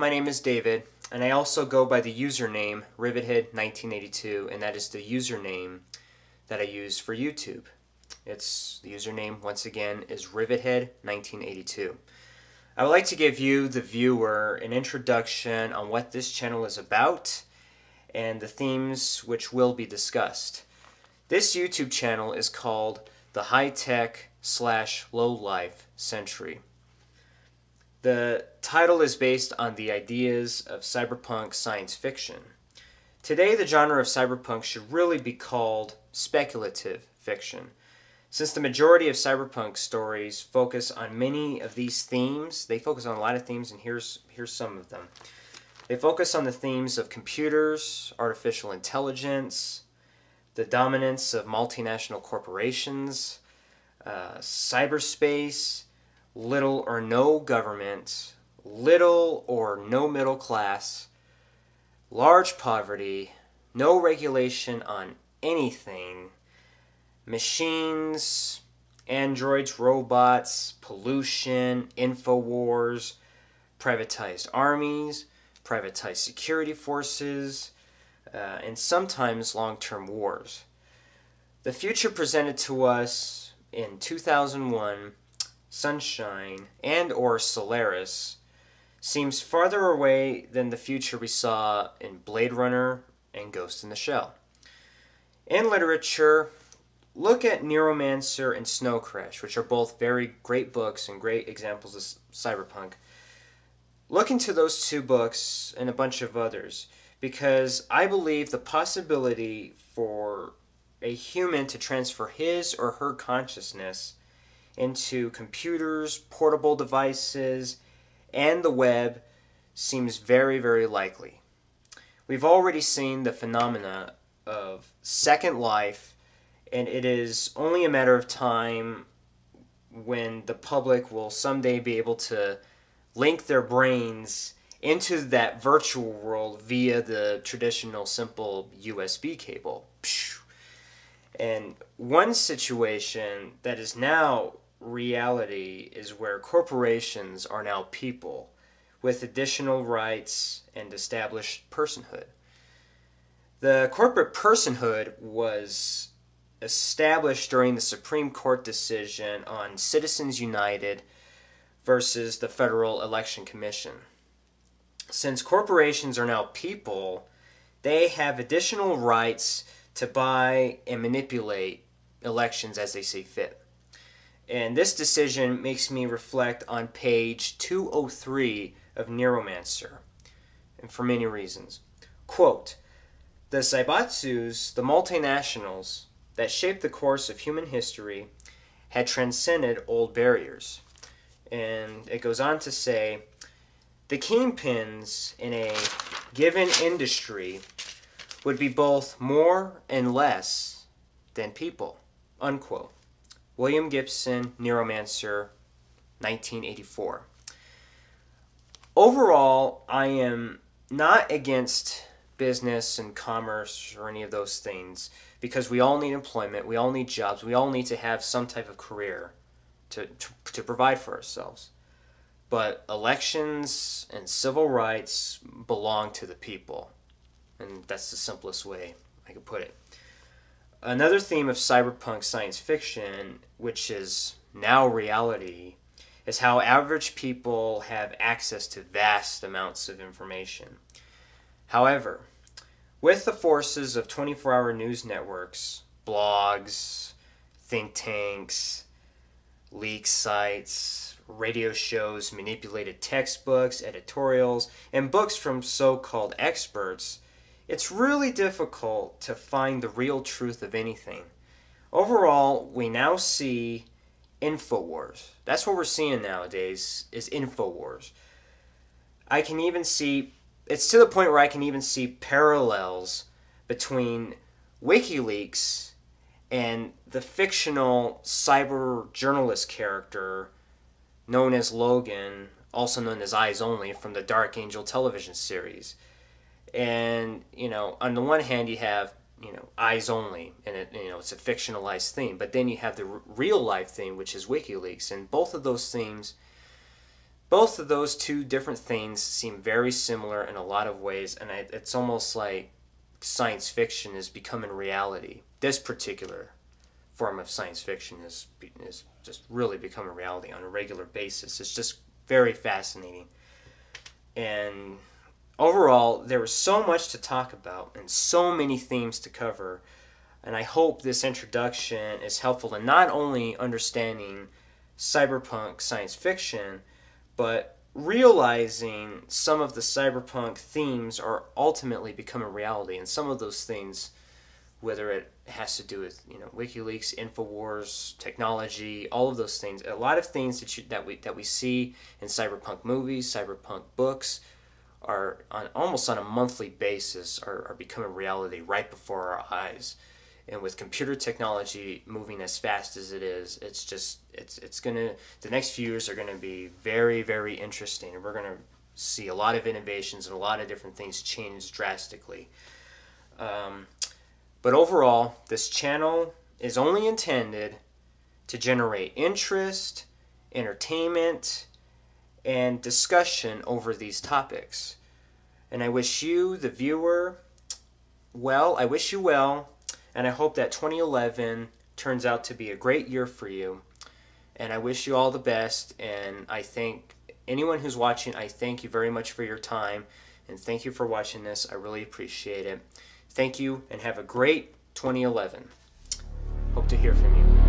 my name is David, and I also go by the username Rivethead1982, and that is the username that I use for YouTube. The username, once again, is Rivethead1982. I would like to give you, the viewer, an introduction on what this channel is about and the themes which will be discussed. This YouTube channel is called the High-Tech/Low-Life Century. The title is based on the ideas of cyberpunk science fiction. Today, the genre of cyberpunk should really be called speculative fiction, since the majority of cyberpunk stories focus on many of these themes. They focus on a lot of themes, and here's some of them. They focus on the themes of computers, artificial intelligence, the dominance of multinational corporations, cyberspace, little or no government, little or no middle class, large poverty, no regulation on anything, machines, androids, robots, pollution, infowars, privatized armies, privatized security forces, and sometimes long-term wars. The future presented to us in 2001, Sunshine, and/or Solaris, seems farther away than the future we saw in Blade Runner and Ghost in the Shell. In literature, look at Neuromancer and Snow Crash, which are both very great books and great examples of cyberpunk. Look into those two books and a bunch of others, because I believe the possibility for a human to transfer his or her consciousness into computers, portable devices, and the web seems very, very likely. We've already seen the phenomena of Second Life, and it is only a matter of time when the public will someday be able to link their brains into that virtual world via the traditional simple USB cable. And one situation that is now reality is where corporations are now people with additional rights and established personhood. The corporate personhood was established during the Supreme Court decision on Citizens United versus the Federal Election Commission. Since corporations are now people, they have additional rights to buy and manipulate elections as they see fit. And this decision makes me reflect on page 203 of Neuromancer, and for many reasons. Quote, "The Zaibatsus, the multinationals that shaped the course of human history, had transcended old barriers." And it goes on to say, "The kingpins in a given industry would be both more and less than people." Unquote. William Gibson, Neuromancer, 1984. Overall, I am not against business and commerce or any of those things, because we all need employment, we all need jobs, we all need to have some type of career to provide for ourselves. But elections and civil rights belong to the people, and that's the simplest way I could put it. Another theme of cyberpunk science fiction, which is now reality, is how average people have access to vast amounts of information. However, with the forces of 24-hour news networks, blogs, think tanks, leak sites, radio shows, manipulated textbooks, editorials, and books from so-called experts, it's really difficult to find the real truth of anything. Overall, we now see infowars. That's what we're seeing nowadays, is infowars. I can even see, it's to the point where I can even see parallels between WikiLeaks and the fictional cyber journalist character known as Logan, also known as Eyes Only, from the Dark Angel television series. And, on the one hand you have, Eyes Only, and it's a fictionalized theme, but then you have the real life theme, which is WikiLeaks, and both of those themes both of those two different things seem very similar in a lot of ways, and it's almost like science fiction is becoming reality. This particular form of science fiction is just really becoming reality on a regular basis. It's just very fascinating. And overall, there was so much to talk about and so many themes to cover. And I hope this introduction is helpful in not only understanding cyberpunk science fiction, but realizing some of the cyberpunk themes are ultimately becoming reality. And some of those things, whether it has to do with WikiLeaks, Infowars, technology, all of those things, a lot of things that we see in cyberpunk movies, cyberpunk books, are almost on a monthly basis are becoming reality right before our eyes. And with computer technology moving as fast as it is, the next few years are gonna be very, very interesting, and we're gonna see a lot of innovations and a lot of different things change drastically. But overall, this channel is only intended to generate interest, entertainment, and discussion over these topics. And I wish you, the viewer, well. I wish you well, and I hope that 2011 turns out to be a great year for you. And I wish you all the best, and I thank anyone who's watching. I thank you very much for your time, and thank you for watching this. I really appreciate it. Thank you, and have a great 2011. Hope to hear from you.